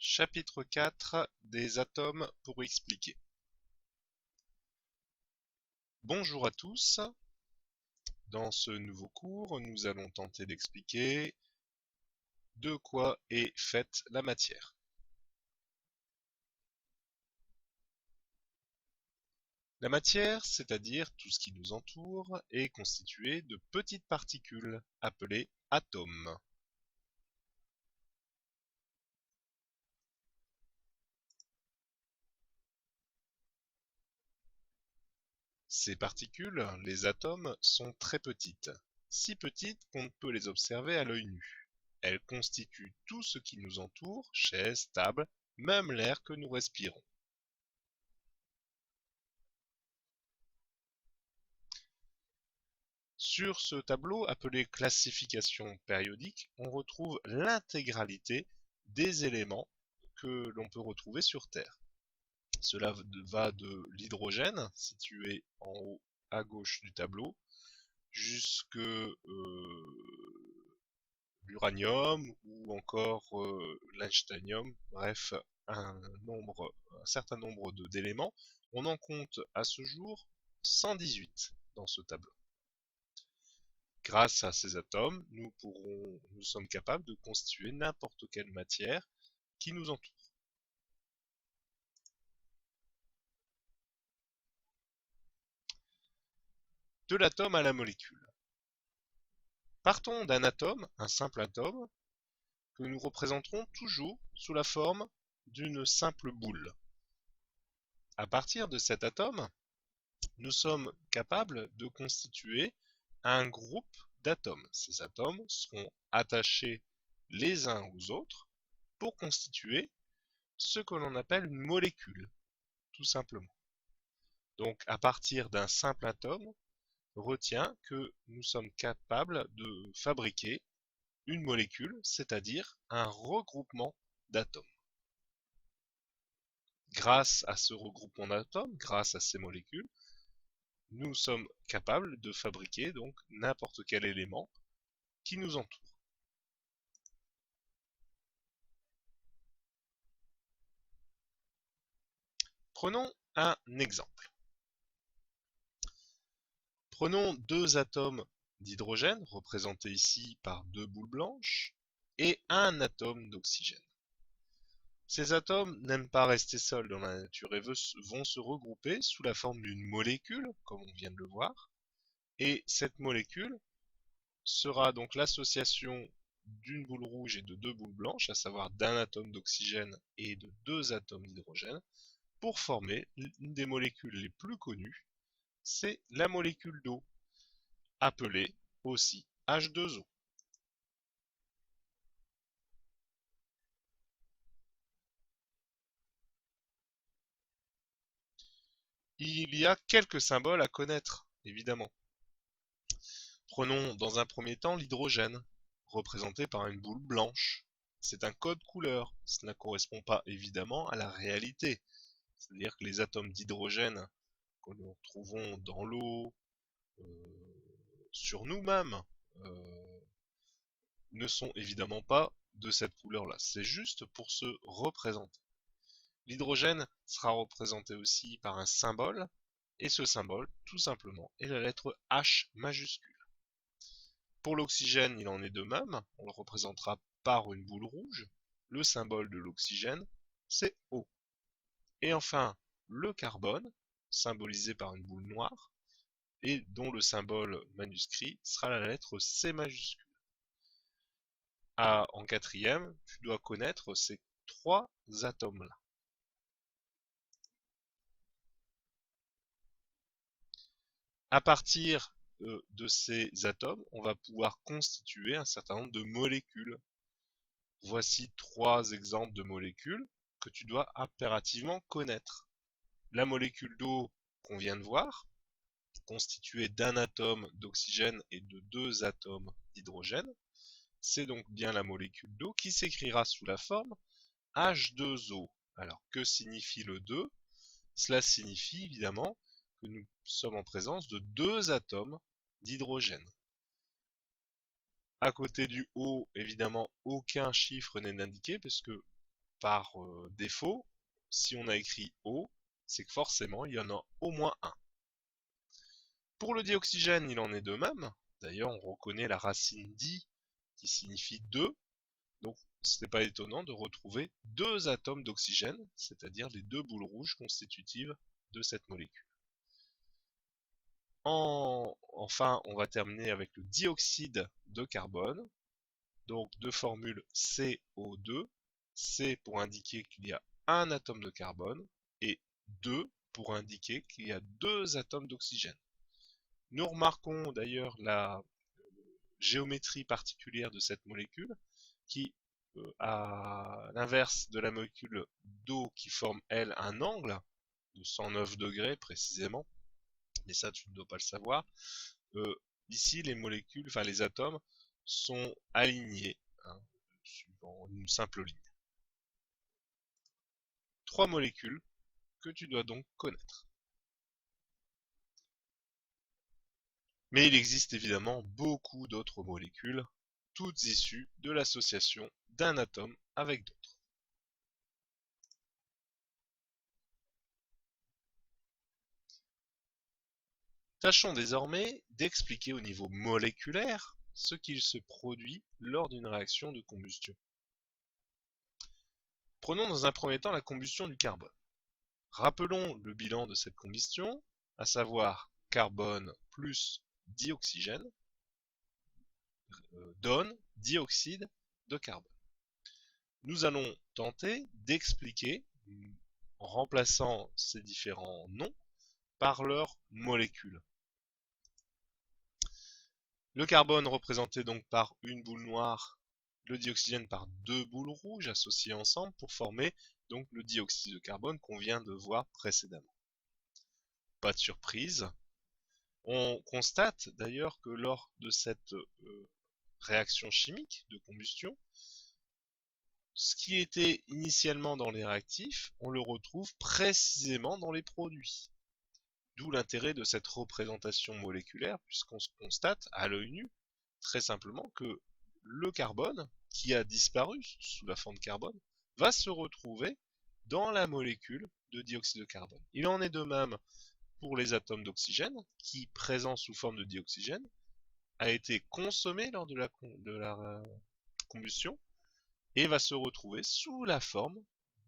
Chapitre 4 des atomes pour expliquer. Bonjour à tous. Dans ce nouveau cours, nous allons tenter d'expliquer de quoi est faite la matière. La matière, c'est-à-dire tout ce qui nous entoure, est constituée de petites particules appelées atomes. Ces particules, les atomes, sont très petites, si petites qu'on ne peut les observer à l'œil nu. Elles constituent tout ce qui nous entoure, chaises, tables, même l'air que nous respirons. Sur ce tableau appelé classification périodique, on retrouve l'intégralité des éléments que l'on peut retrouver sur Terre. Cela va de l'hydrogène, situé en haut à gauche du tableau, jusque l'uranium ou encore l'einsteinium, bref, un certain nombre d'éléments. On en compte à ce jour 118 dans ce tableau. Grâce à ces atomes, nous sommes capables de constituer n'importe quelle matière qui nous entoure. De l'atome à la molécule. Partons d'un atome, un simple atome, que nous représenterons toujours sous la forme d'une simple boule. À partir de cet atome, nous sommes capables de constituer un groupe d'atomes. Ces atomes seront attachés les uns aux autres pour constituer ce que l'on appelle une molécule, tout simplement. Donc, à partir d'un simple atome, retiens que nous sommes capables de fabriquer une molécule, c'est-à-dire un regroupement d'atomes. Grâce à ce regroupement d'atomes, grâce à ces molécules, nous sommes capables de fabriquer donc n'importe quel élément qui nous entoure. Prenons un exemple. Prenons deux atomes d'hydrogène, représentés ici par deux boules blanches, et un atome d'oxygène. Ces atomes n'aiment pas rester seuls dans la nature et vont se regrouper sous la forme d'une molécule, comme on vient de le voir, et cette molécule sera donc l'association d'une boule rouge et de deux boules blanches, à savoir d'un atome d'oxygène et de deux atomes d'hydrogène, pour former une des molécules les plus connues, c'est la molécule d'eau, appelée aussi H2O. Il y a quelques symboles à connaître, évidemment. Prenons dans un premier temps l'hydrogène, représenté par une boule blanche. C'est un code couleur, cela ne correspond pas évidemment à la réalité. C'est-à-dire que les atomes d'hydrogène que nous retrouvons dans l'eau, sur nous-mêmes, ne sont évidemment pas de cette couleur-là. C'est juste pour se représenter. L'hydrogène sera représenté aussi par un symbole, et ce symbole, tout simplement, est la lettre H majuscule. Pour l'oxygène, il en est de même, on le représentera par une boule rouge. Le symbole de l'oxygène, c'est O. Et enfin, le carbone, symbolisé par une boule noire, et dont le symbole manuscrit sera la lettre C majuscule. En quatrième, tu dois connaître ces trois atomes-là. À partir de ces atomes, on va pouvoir constituer un certain nombre de molécules. Voici trois exemples de molécules que tu dois impérativement connaître. La molécule d'eau qu'on vient de voir, constituée d'un atome d'oxygène et de deux atomes d'hydrogène, c'est donc bien la molécule d'eau qui s'écrira sous la forme H2O. Alors que signifie le 2? Cela signifie évidemment que nous sommes en présence de deux atomes d'hydrogène. À côté du O, évidemment, aucun chiffre n'est indiqué parce que par défaut, si on a écrit O, c'est que forcément il y en a au moins un. Pour le dioxygène, il en est de même. D'ailleurs, on reconnaît la racine di qui signifie 2. Donc, ce n'est pas étonnant de retrouver deux atomes d'oxygène, c'est-à-dire les deux boules rouges constitutives de cette molécule. Enfin, on va terminer avec le dioxyde de carbone. Donc, deux formules CO2. C pour indiquer qu'il y a un atome de carbone et 2 pour indiquer qu'il y a deux atomes d'oxygène. Nous remarquons d'ailleurs la géométrie particulière de cette molécule qui, à l'inverse de la molécule d'eau qui forme, elle, un angle de 109 degrés précisément, mais ça tu ne dois pas le savoir, ici les molécules, enfin les atomes, sont alignés, hein, suivant une simple ligne. Trois molécules que tu dois donc connaître. Mais il existe évidemment beaucoup d'autres molécules, toutes issues de l'association d'un atome avec d'autres. Tâchons désormais d'expliquer au niveau moléculaire ce qu'il se produit lors d'une réaction de combustion. Prenons dans un premier temps la combustion du carbone. Rappelons le bilan de cette combustion, à savoir carbone plus dioxygène donne dioxyde de carbone. Nous allons tenter d'expliquer, en remplaçant ces différents noms, par leurs molécules. Le carbone représenté donc par une boule noire, le dioxygène par deux boules rouges associées ensemble pour former donc le dioxyde de carbone qu'on vient de voir précédemment. Pas de surprise. On constate d'ailleurs que lors de cette réaction chimique de combustion, ce qui était initialement dans les réactifs, on le retrouve précisément dans les produits. D'où l'intérêt de cette représentation moléculaire, puisqu'on constate à l'œil nu, très simplement, que le carbone, qui a disparu sous la forme de carbone, va se retrouver dans la molécule de dioxyde de carbone. Il en est de même pour les atomes d'oxygène, qui, présents sous forme de dioxygène, a été consommé lors de la combustion, et va se retrouver sous la forme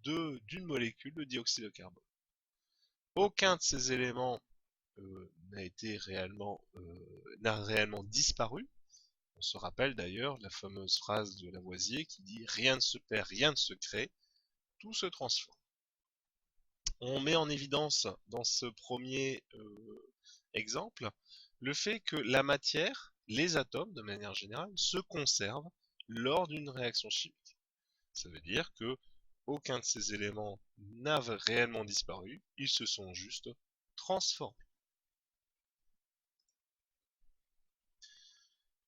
d'une molécule de dioxyde de carbone. Aucun de ces éléments n'a réellement disparu. On se rappelle d'ailleurs la fameuse phrase de Lavoisier qui dit « Rien ne se perd, rien ne se crée, tout se transforme ». On met en évidence dans ce premier exemple le fait que la matière, les atomes de manière générale, se conservent lors d'une réaction chimique. Ça veut dire que aucun de ces éléments n'a réellement disparu, ils se sont juste transformés.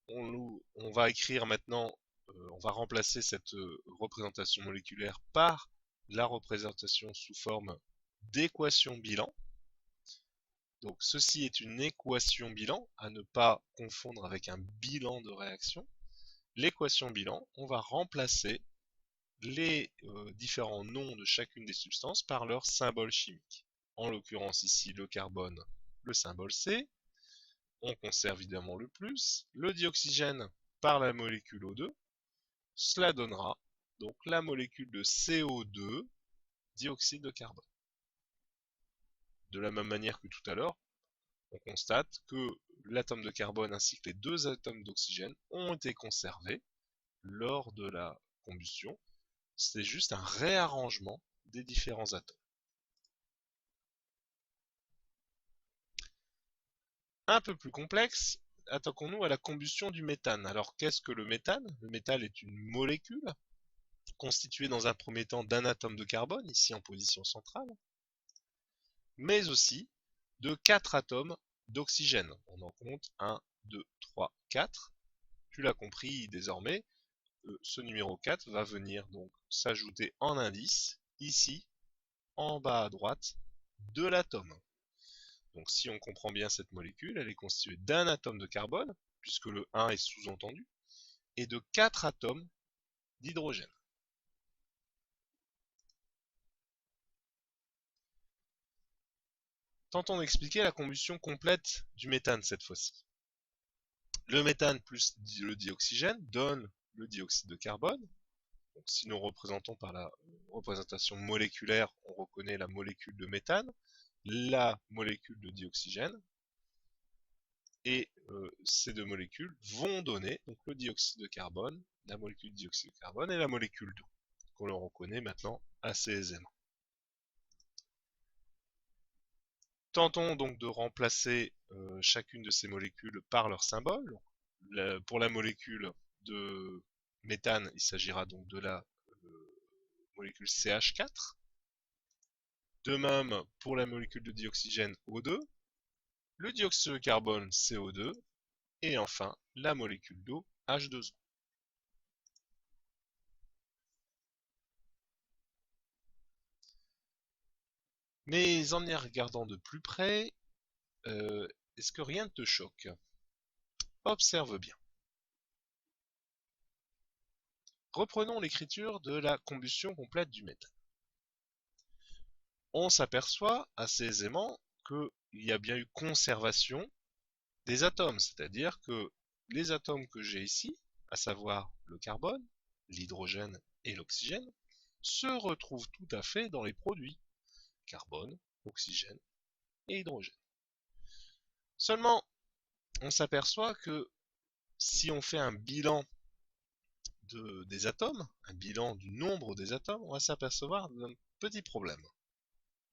On va écrire maintenant, on va remplacer cette représentation moléculaire par la représentation sous forme d'équation bilan. Donc ceci est une équation bilan, à ne pas confondre avec un bilan de réaction. L'équation bilan, on va remplacer les différents noms de chacune des substances par leur symbole chimique. En l'occurrence ici le carbone, le symbole C. On conserve évidemment le plus, le dioxygène par la molécule O2. Cela donnera donc la molécule de CO2, dioxyde de carbone. De la même manière que tout à l'heure, on constate que l'atome de carbone ainsi que les deux atomes d'oxygène ont été conservés lors de la combustion. C'est juste un réarrangement des différents atomes. Un peu plus complexe, attaquons-nous à la combustion du méthane. Alors qu'est-ce que le méthane? Le méthane est une molécule constituée dans un premier temps d'un atome de carbone, ici en position centrale, mais aussi de 4 atomes d'oxygène. On en compte 1, 2, 3, 4. Tu l'as compris désormais, ce numéro 4 va venir donc s'ajouter en indice, ici, en bas à droite, de l'atome. Donc si on comprend bien cette molécule, elle est constituée d'un atome de carbone, puisque le 1 est sous-entendu, et de 4 atomes d'hydrogène. Tentons d'expliquer la combustion complète du méthane cette fois-ci. Le méthane plus le dioxygène donne le dioxyde de carbone. Donc, si nous représentons par la représentation moléculaire, on reconnaît la molécule de méthane, la molécule de dioxygène, et ces deux molécules vont donner donc, le dioxyde de carbone, la molécule de dioxyde de carbone et la molécule d'eau, qu'on le reconnaît maintenant assez aisément. Tentons donc de remplacer chacune de ces molécules par leur symbole. Pour la molécule de méthane, il s'agira donc de la molécule CH4. De même pour la molécule de dioxygène O2, le dioxyde de carbone CO2 et enfin la molécule d'eau H2O. Mais en y regardant de plus près, est-ce que rien ne te choque? Observe bien. Reprenons l'écriture de la combustion complète du méthane. On s'aperçoit assez aisément qu'il y a bien eu conservation des atomes, c'est-à-dire que les atomes que j'ai ici, à savoir le carbone, l'hydrogène et l'oxygène, se retrouvent tout à fait dans les produits carbone, oxygène et hydrogène. Seulement, on s'aperçoit que si on fait un bilan des atomes, un bilan du nombre des atomes, on va s'apercevoir d'un petit problème.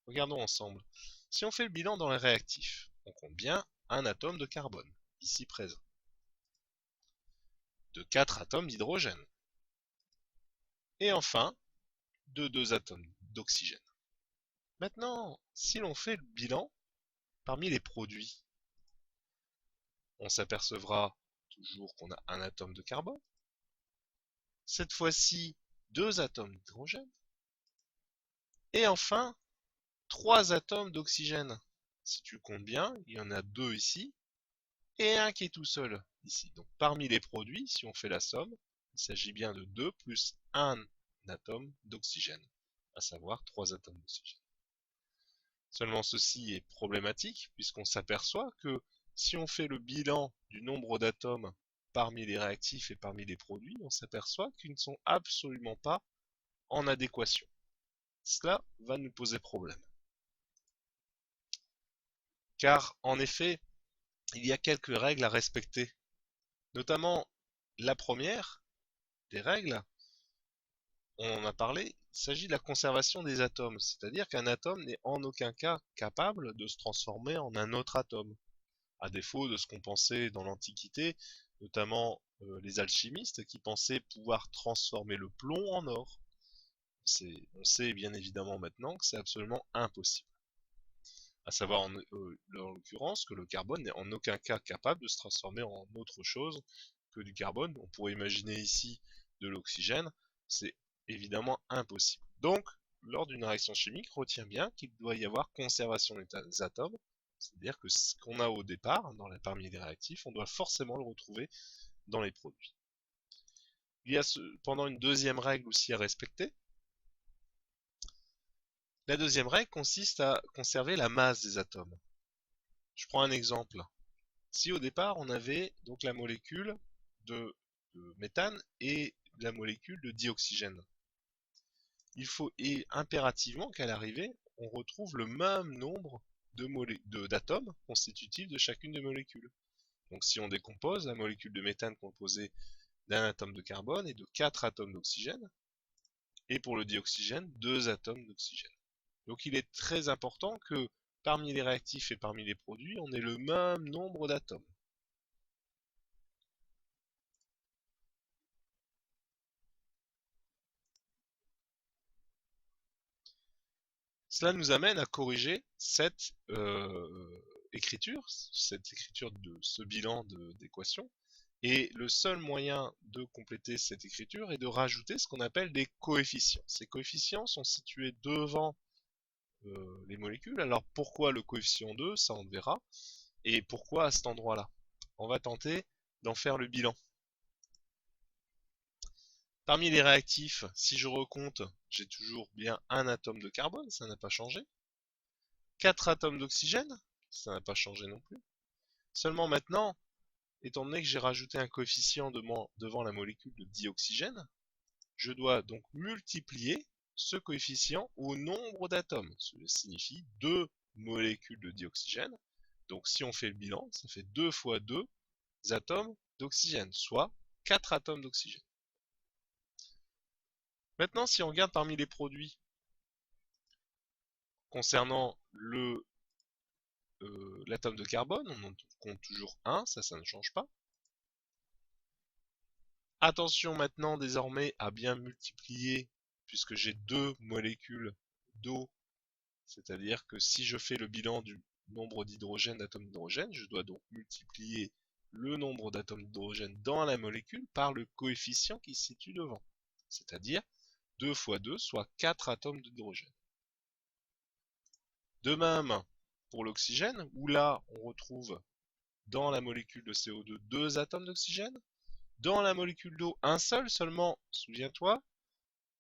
Regardons ensemble. Si on fait le bilan dans les réactifs, on compte bien un atome de carbone, ici présent, de 4 atomes d'hydrogène, et enfin, de 2 atomes d'oxygène. Maintenant, si l'on fait le bilan parmi les produits, on s'apercevra toujours qu'on a un atome de carbone, cette fois-ci 2 atomes d'hydrogène, et enfin 3 atomes d'oxygène. Si tu comptes bien, il y en a 2 ici, et un qui est tout seul ici. Donc parmi les produits, si on fait la somme, il s'agit bien de 2 plus 1 atome d'oxygène, à savoir 3 atomes d'oxygène. Seulement ceci est problématique, puisqu'on s'aperçoit que si on fait le bilan du nombre d'atomes parmi les réactifs et parmi les produits, on s'aperçoit qu'ils ne sont absolument pas en adéquation. Cela va nous poser problème. Car, en effet, il y a quelques règles à respecter. Notamment, la première des règles, on en a parlé, il s'agit de la conservation des atomes. C'est-à-dire qu'un atome n'est en aucun cas capable de se transformer en un autre atome. À défaut de ce qu'on pensait dans l'Antiquité, notamment les alchimistes qui pensaient pouvoir transformer le plomb en or. On sait bien évidemment maintenant que c'est absolument impossible. À savoir en l'occurrence que le carbone n'est en aucun cas capable de se transformer en autre chose que du carbone. On pourrait imaginer ici de l'oxygène, c'est évidemment impossible. Donc, lors d'une réaction chimique, retiens bien qu'il doit y avoir conservation des atomes, c'est-à-dire que ce qu'on a au départ, parmi les réactifs, on doit forcément le retrouver dans les produits. Il y a cependant une deuxième règle aussi à respecter. La deuxième règle consiste à conserver la masse des atomes. Je prends un exemple. Si au départ on avait donc la molécule de méthane et la molécule de dioxygène, il faut impérativement qu'à l'arrivée on retrouve le même nombre d'atomes constitutifs de chacune des molécules. Donc si on décompose, la molécule de méthane composée d'un atome de carbone et de 4 atomes d'oxygène, et pour le dioxygène, 2 atomes d'oxygène. Donc il est très important que parmi les réactifs et parmi les produits, on ait le même nombre d'atomes. Cela nous amène à corriger cette écriture de ce bilan d'équation. Et le seul moyen de compléter cette écriture est de rajouter ce qu'on appelle des coefficients. Ces coefficients sont situés devant les molécules. Alors pourquoi le coefficient 2, ça on le verra. Et pourquoi à cet endroit-là? On va tenter d'en faire le bilan. Parmi les réactifs, si je recompte, j'ai toujours bien un atome de carbone, ça n'a pas changé. 4 atomes d'oxygène, ça n'a pas changé non plus. Seulement maintenant, étant donné que j'ai rajouté un coefficient devant la molécule de dioxygène, je dois donc multiplier ce coefficient au nombre d'atomes. Cela signifie 2 molécules de dioxygène. Donc si on fait le bilan, ça fait 2 fois 2 atomes d'oxygène, soit 4 atomes d'oxygène. Maintenant, si on regarde parmi les produits concernant l'atome de carbone, on en compte toujours 1, ça ne change pas. Attention maintenant désormais à bien multiplier, puisque j'ai 2 molécules d'eau, c'est-à-dire que si je fais le bilan du nombre d'hydrogène, d'atomes d'hydrogène, je dois donc multiplier le nombre d'atomes d'hydrogène dans la molécule par le coefficient qui se situe devant, c'est-à-dire 2 fois 2, soit 4 atomes d'hydrogène. De même pour l'oxygène, où là on retrouve dans la molécule de CO2 2 atomes d'oxygène, dans la molécule d'eau un seul seulement, souviens-toi,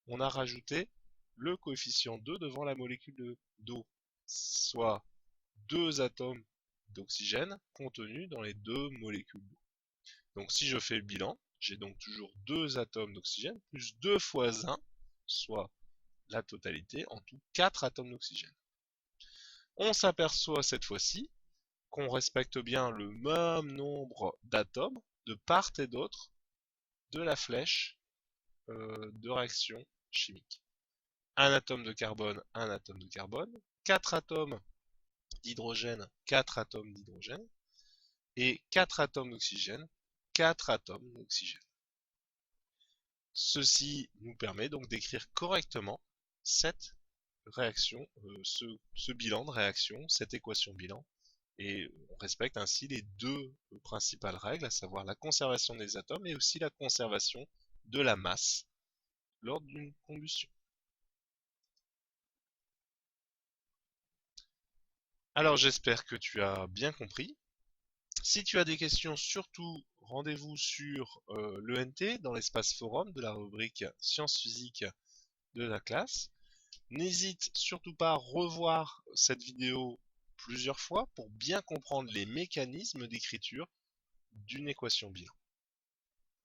on a rajouté le coefficient 2 devant la molécule d'eau, soit 2 atomes d'oxygène contenus dans les 2 molécules d'eau. Donc si je fais le bilan, j'ai donc toujours 2 atomes d'oxygène plus 2 fois 1, soit la totalité, en tout 4 atomes d'oxygène. On s'aperçoit cette fois-ci qu'on respecte bien le même nombre d'atomes de part et d'autre de la flèche de réaction chimique. Un atome de carbone, un atome de carbone, 4 atomes d'hydrogène, 4 atomes d'hydrogène, et 4 atomes d'oxygène, 4 atomes d'oxygène. Ceci nous permet donc d'écrire correctement cette réaction, ce bilan de réaction, cette équation bilan, et on respecte ainsi les deux principales règles, à savoir la conservation des atomes et aussi la conservation de la masse lors d'une combustion. Alors j'espère que tu as bien compris. Si tu as des questions, surtout rendez-vous sur l'ENT dans l'espace forum de la rubrique sciences physiques de la classe. N'hésite surtout pas à revoir cette vidéo plusieurs fois pour bien comprendre les mécanismes d'écriture d'une équation bilan.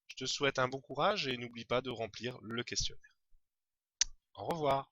Je te souhaite un bon courage et n'oublie pas de remplir le questionnaire. Au revoir.